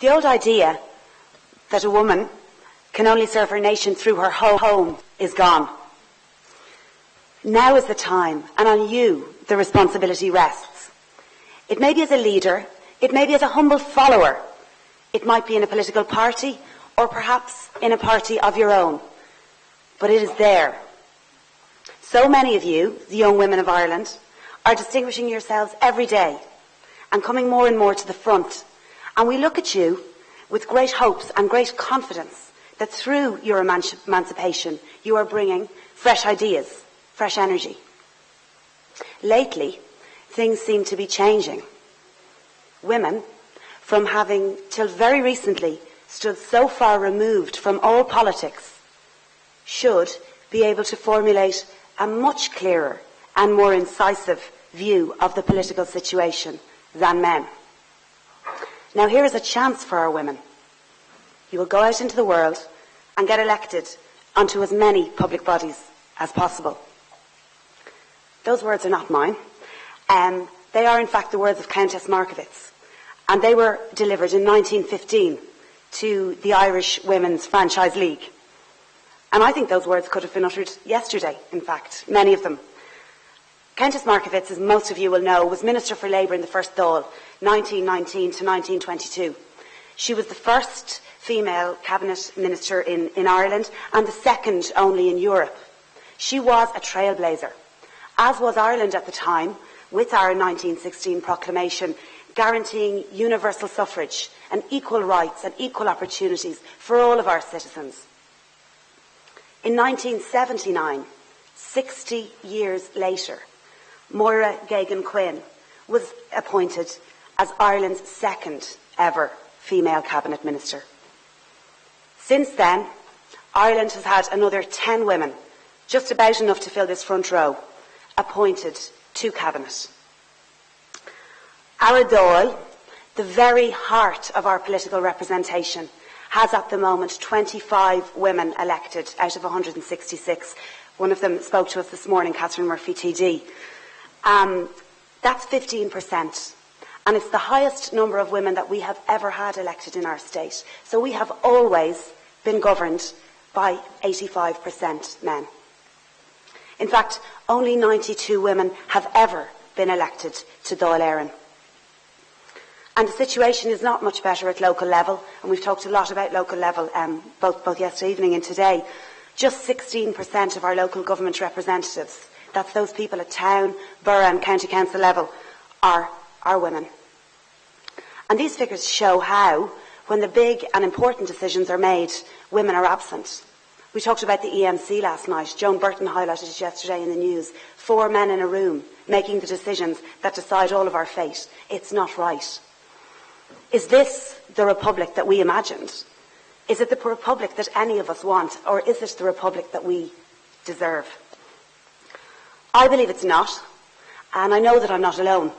The old idea that a woman can only serve her nation through her home is gone. Now is the time, and on you the responsibility rests. It may be as a leader, it may be as a humble follower, it might be in a political party, or perhaps in a party of your own. But it is there. So many of you, the young women of Ireland, are distinguishing yourselves every day and coming more and more to the front. And we look at you with great hopes and great confidence that through your emancipation you are bringing fresh ideas, fresh energy. Lately, things seem to be changing. Women, from having till very recently stood so far removed from all politics, should be able to formulate a much clearer and more incisive view of the political situation than men. Now here is a chance for our women. You will go out into the world and get elected onto as many public bodies as possible. Those words are not mine. They are in fact the words of Countess Markievicz, and they were delivered in 1915 to the Irish Women's Franchise League. And I think those words could have been uttered yesterday, in fact, many of them. Countess Markievicz, as most of you will know, was Minister for Labour in the First Dáil, 1919 to 1922. She was the first female cabinet minister in Ireland and the second only in Europe. She was a trailblazer, as was Ireland at the time, with our 1916 proclamation guaranteeing universal suffrage and equal rights and equal opportunities for all of our citizens. In 1979, 60 years later, Moira Geoghegan-Quinn was appointed as Ireland's second ever female cabinet minister. Since then, Ireland has had another 10 women, just about enough to fill this front row, appointed to cabinet. Our Dáil, the very heart of our political representation, has at the moment 25 women elected out of 166. One of them spoke to us this morning, Catherine Murphy TD. That's 15%. And it's the highest number of women that we have ever had elected in our state. So we have always been governed by 85% men. In fact, only 92 women have ever been elected to Dáil Éireann. And the situation is not much better at local level, and we've talked a lot about local level both yesterday evening and today. Just 16% of our local government representatives, that's those people at town, borough and county council level, are women. And these figures show how, when the big and important decisions are made, women are absent. We talked about the EMC last night. Joan Burton highlighted it yesterday in the news. 4 men in a room making the decisions that decide all of our fate. It's not right. Is this the republic that we imagined? Is it the republic that any of us want, or is it the republic that we deserve? I believe it's not, and I know that I'm not alone.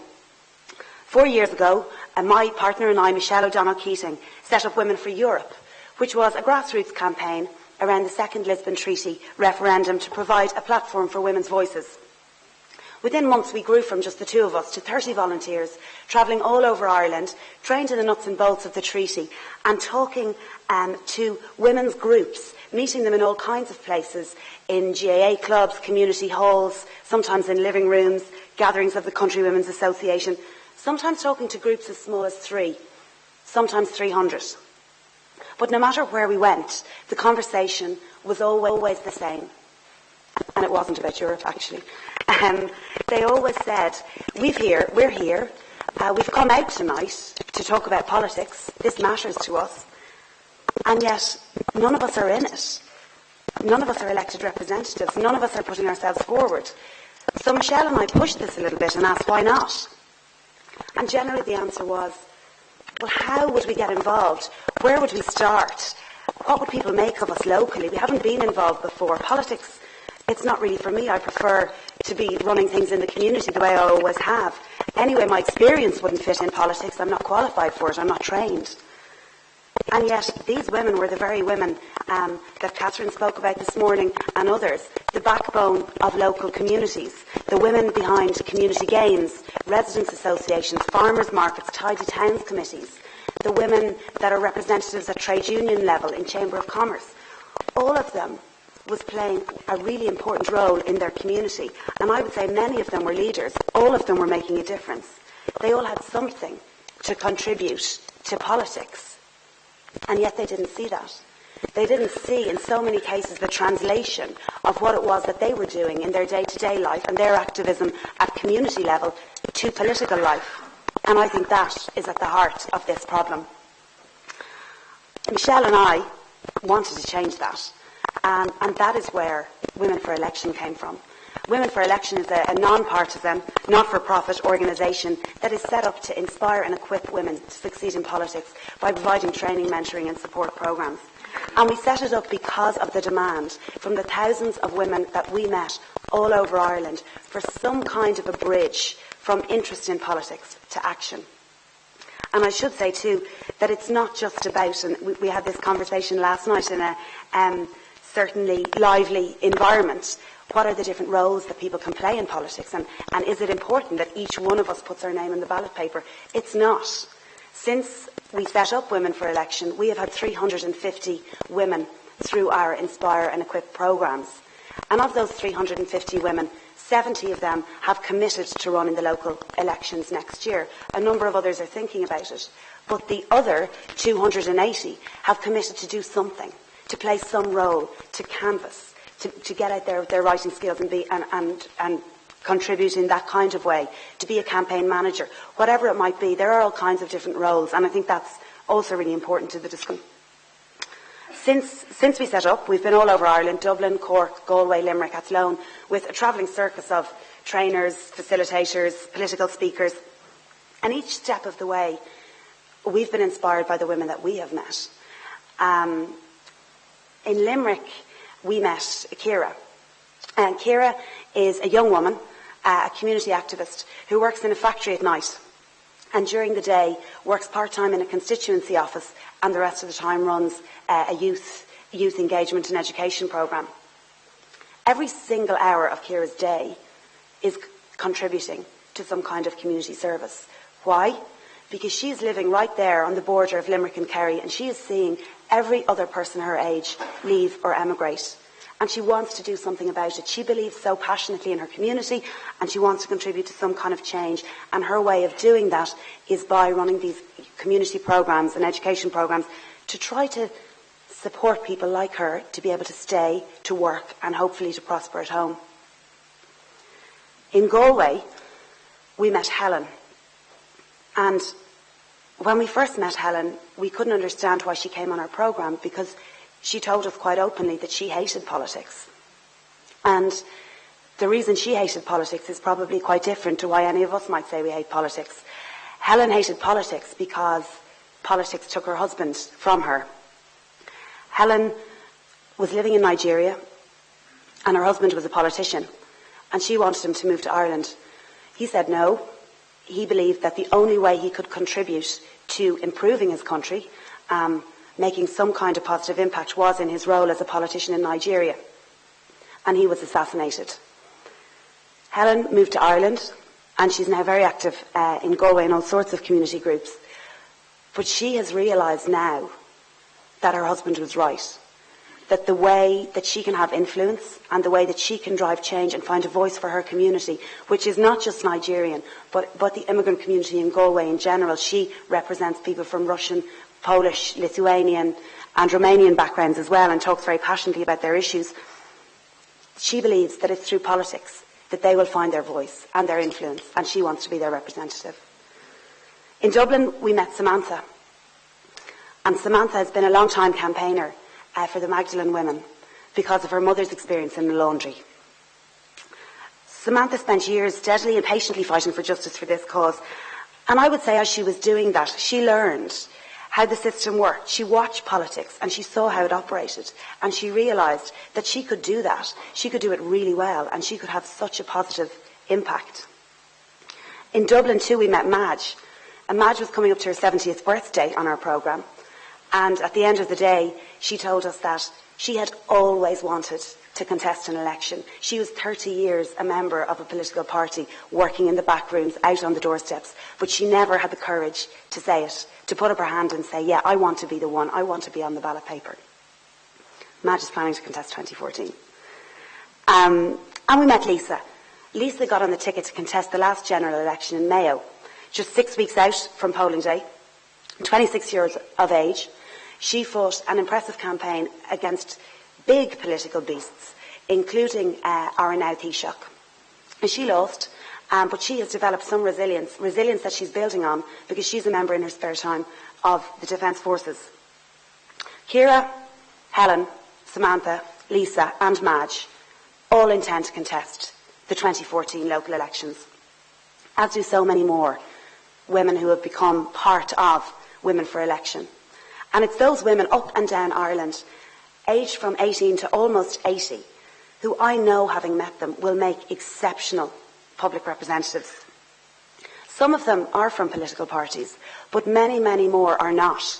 4 years ago, my partner and I, Michelle O'Donnell Keating, set up Women for Europe, which was a grassroots campaign around the Second Lisbon Treaty referendum to provide a platform for women's voices. Within months, we grew from just the two of us to 30 volunteers, travelling all over Ireland, trained in the nuts and bolts of the treaty, and talking to women's groups, meeting them in all kinds of places, in GAA clubs, community halls, sometimes in living rooms, gatherings of the Country Women's Association, sometimes talking to groups as small as 3, sometimes 300. But no matter where we went, the conversation was always the same. And it wasn't about Europe, actually. They always said, we're here, we've come out tonight to talk about politics, this matters to us, and yet none of us are in it. None of us are elected representatives, none of us are putting ourselves forward. So Michelle and I pushed this a little bit and asked, why not? And generally the answer was, well, how would we get involved? Where would we start? What would people make of us locally? We haven't been involved before. Politics, it's not really for me. I prefer to be running things in the community the way I always have. Anyway, my experience wouldn't fit in politics. I'm not qualified for it. I'm not trained. And yet, these women were the very women that Catherine spoke about this morning and others, the backbone of local communities, the women behind community games, residents' associations, farmers' markets, tidy towns committees, the women that are representatives at trade union level in Chamber of Commerce. All of them was playing a really important role in their community. And I would say many of them were leaders. All of them were making a difference. They all had something to contribute to politics. And yet they didn't see that. They didn't see, in so many cases, the translation of what it was that they were doing in their day-to-day life and their activism at community level to political life. And I think that is at the heart of this problem. Michelle and I wanted to change that. And that is where Women for Election came from. Women for Election is a non-partisan, not-for-profit organisation that is set up to inspire and equip women to succeed in politics by providing training, mentoring and support programmes. And we set it up because of the demand from the thousands of women that we met all over Ireland for some kind of a bridge from interest in politics to action. And I should say too that it's not just about, and we had this conversation last night in a certainly lively environment, what are the different roles that people can play in politics, and is it important that each one of us puts our name on the ballot paper? It's not. Since we set up Women for Election, we have had 350 women through our Inspire and Equip programmes. And of those 350 women, 70 of them have committed to run in the local elections next year. A number of others are thinking about it. But the other 280 have committed to do something, to play some role, to canvass, to get out there with their writing skills and contribute in that kind of way, to be a campaign manager, whatever it might be. There are all kinds of different roles, and I think that's also really important to the discussion. Since we set up, we've been all over Ireland, Dublin, Cork, Galway, Limerick, Athlone, with a travelling circus of trainers, facilitators, political speakers. And each step of the way, we've been inspired by the women that we have met. In Limerick, we met Ciara. And Ciara is a young woman, a community activist, who works in a factory at night. And during the day, works part-time in a constituency office, and the rest of the time runs a youth engagement and education programme. Every single hour of Ciara's day is contributing to some kind of community service. Why? Because she's living right there on the border of Limerick and Kerry, and she is seeing every other person her age leave or emigrate. And she wants to do something about it. She believes so passionately in her community, and she wants to contribute to some kind of change. And her way of doing that is by running these community programmes and education programmes to try to support people like her to be able to stay, to work, and hopefully to prosper at home. In Galway, we met Helen. And when we first met Helen, we couldn't understand why she came on our programme, because she told us quite openly that she hated politics. And the reason she hated politics is probably quite different to why any of us might say we hate politics. Helen hated politics because politics took her husband from her. Helen was living in Nigeria, and her husband was a politician, and she wanted him to move to Ireland. He said no. He believed that the only way he could contribute to improving his country, making some kind of positive impact, was in his role as a politician in Nigeria. And he was assassinated. Helen moved to Ireland, and she's now very active in Galway in all sorts of community groups. But she has realised now that her husband was right. That the way that she can have influence and the way that she can drive change and find a voice for her community, which is not just Nigerian, but the immigrant community in Galway in general. She represents people from Russian, Polish, Lithuanian and Romanian backgrounds as well, and talks very passionately about their issues. She believes that it's through politics that they will find their voice and their influence, and she wants to be their representative. In Dublin, we met Samantha. And Samantha has been a long-time campaigner for the MacGill women because of her mother's experience in the laundry. Samantha spent years steadily and patiently fighting for justice for this cause. And I would say as she was doing that, she learned how the system worked. She watched politics and she saw how it operated. And she realised that she could do that. She could do it really well, and she could have such a positive impact. In Dublin too, we met Madge. And Madge was coming up to her 70th birthday on our programme. And at the end of the day, she told us that she had always wanted to contest an election. She was 30 years a member of a political party, working in the back rooms, out on the doorsteps, but she never had the courage to say it, to put up her hand and say, yeah, I want to be the one, I want to be on the ballot paper. Madge is planning to contest 2014. And we met Lisa. Lisa got on the ticket to contest the last general election in Mayo, just 6 weeks out from polling day, 26 years of age. She fought an impressive campaign against big political beasts, including our now Taoiseach. And she lost, but she has developed some resilience that she's building on because she's a member in her spare time of the Defence Forces. Ciara, Helen, Samantha, Lisa and Madge all intend to contest the 2014 local elections, as do so many more women who have become part of Women for Election. And it's those women up and down Ireland, aged from 18 to almost 80, who I know, having met them, will make exceptional public representatives. Some of them are from political parties, but many, many more are not.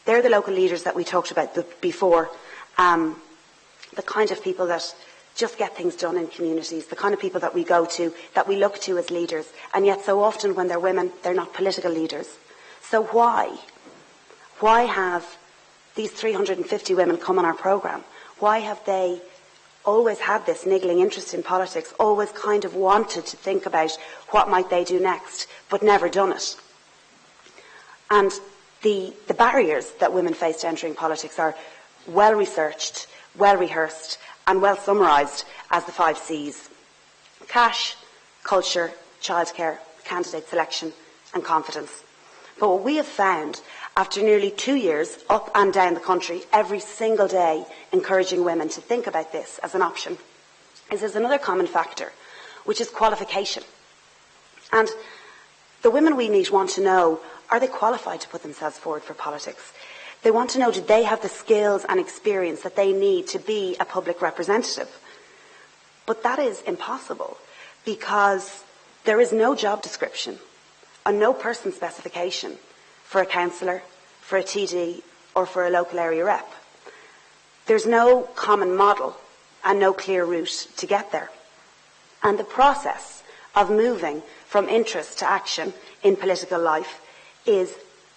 They're the local leaders that we talked about before, the kind of people that just get things done in communities, the kind of people that we go to, that we look to as leaders, and yet so often when they're women, they're not political leaders. So why? Why have these 350 women come on our programme? Why have they always had this niggling interest in politics, always kind of wanted to think about what might they do next, but never done it? And the barriers that women face to entering politics are well researched, well rehearsed, and well summarised as the 5 C's: cash, culture, childcare, candidate selection and confidence. But what we have found, after nearly 2 years up and down the country, every single day encouraging women to think about this as an option, is there's another common factor, which is qualification. And the women we meet want to know, are they qualified to put themselves forward for politics? They want to know, do they have the skills and experience that they need to be a public representative? But that is impossible, because there is no job description, a no person specification for a councillor, for a TD, or for a local area rep. There's no common model and no clear route to get there. And the process of moving from interest to action in political life is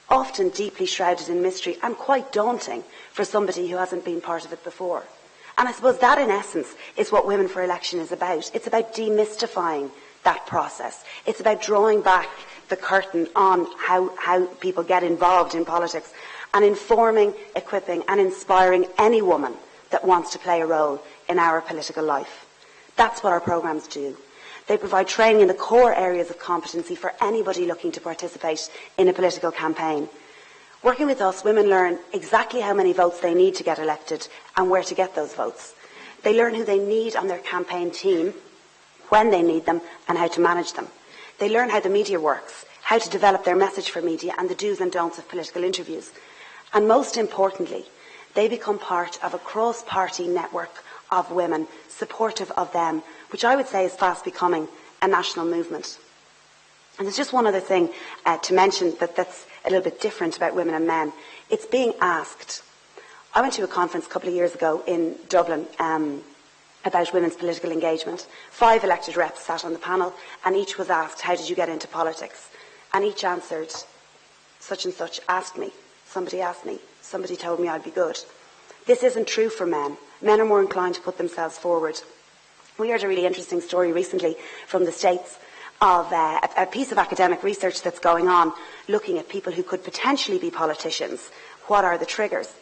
often deeply shrouded in mystery and quite daunting for somebody who hasn't been part of it before. And I suppose that, in essence, is what Women for Election is about. It's about demystifying that process. It's about drawing back the curtain on how people get involved in politics and informing, equipping and inspiring any woman that wants to play a role in our political life. That's what our programmes do. They provide training in the core areas of competency for anybody looking to participate in a political campaign. Working with us, women learn exactly how many votes they need to get elected and where to get those votes. They learn who they need on their campaign team, when they need them, and how to manage them. They learn how the media works, how to develop their message for media, and the do's and don'ts of political interviews. And most importantly, they become part of a cross-party network of women, supportive of them, which I would say is fast becoming a national movement. And there's just one other thing to mention that's a little bit different about women and men. It's being asked. I went to a conference a couple of years ago in Dublin about women's political engagement. 5 elected reps sat on the panel, and each was asked, how did you get into politics? And each answered, such and such asked me, somebody told me I'd be good. This isn't true for men. Men are more inclined to put themselves forward. We heard a really interesting story recently from the States of a piece of academic research that's going on looking at people who could potentially be politicians. What are the triggers?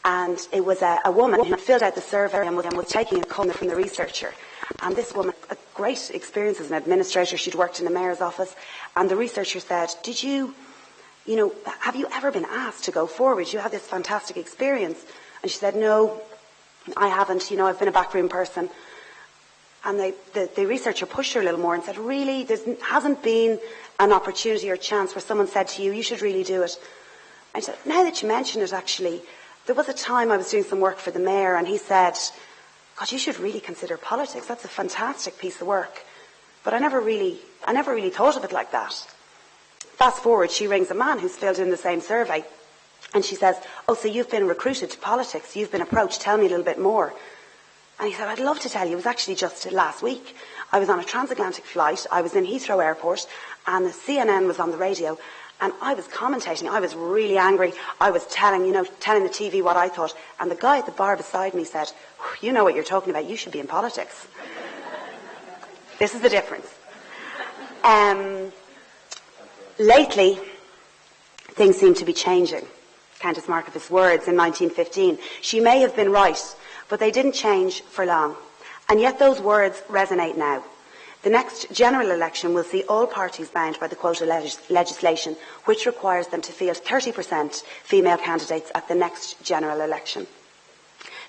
And it was a woman who filled out the survey and was taking a call from the researcher. And this woman, a great experience as an administrator, she'd worked in the mayor's office, and the researcher said, have you ever been asked to go forward? You had this fantastic experience. And she said, no, I haven't. I've been a backroom person. And the researcher pushed her a little more and said, really, there hasn't been an opportunity or chance where someone said to you, you should really do it. And she said, now that you mention it, actually, there was a time I was doing some work for the mayor, and he said, God, you should really consider politics. That's a fantastic piece of work. But I never really thought of it like that. Fast forward, she rings a man who's filled in the same survey. And she says, oh, so you've been recruited to politics. You've been approached. Tell me a little bit more. And he said, I'd love to tell you, it was actually just last week. I was on a transatlantic flight, I was in Heathrow Airport, and the CNN was on the radio, and I was commentating, I was really angry, I was telling the TV what I thought, and the guy at the bar beside me said, you know what you're talking about, you should be in politics. This is the difference. Lately, things seem to be changing. Countess Markievicz' words in 1915. She may have been right, but they didn't change for long. And yet those words resonate now. The next general election will see all parties bound by the quota legislation, which requires them to field 30% female candidates at the next general election.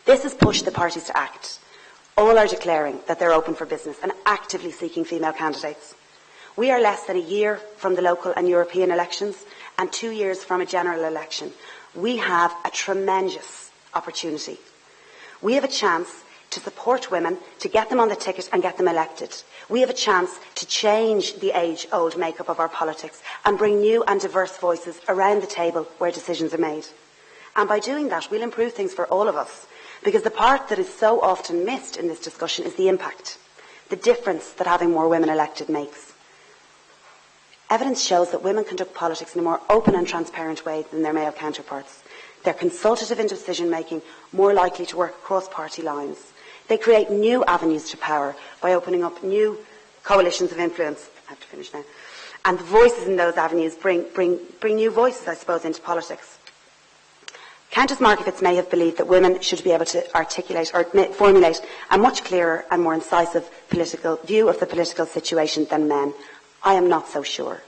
This has pushed the parties to act. All are declaring that they're open for business and actively seeking female candidates. We are less than a year from the local and European elections and 2 years from a general election. We have a tremendous opportunity. We have a chance to support women, to get them on the ticket and get them elected. We have a chance to change the age-old makeup of our politics and bring new and diverse voices around the table where decisions are made. And by doing that, we'll improve things for all of us, because the part that is so often missed in this discussion is the impact, the difference that having more women elected makes. Evidence shows that women conduct politics in a more open and transparent way than their male counterparts. They're consultative in decision-making, more likely to work across party lines. They create new avenues to power by opening up new coalitions of influence. I have to finish now. And the voices in those avenues bring new voices, I suppose, into politics. Countess Markievicz may have believed that women should be able to articulate or formulate a much clearer and more incisive political view of the political situation than men. I am not so sure.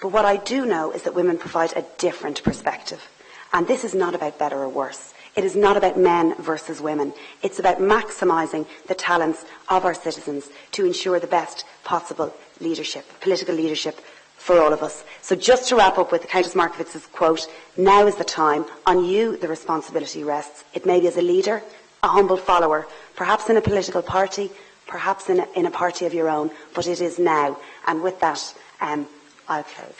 But what I do know is that women provide a different perspective. And this is not about better or worse. It is not about men versus women. It's about maximising the talents of our citizens to ensure the best possible leadership, political leadership for all of us. So just to wrap up with Countess Markiewicz's quote, now is the time. On you the responsibility rests. It may be as a leader, a humble follower, perhaps in a political party, perhaps in a party of your own, but it is now. And with that, I'll close.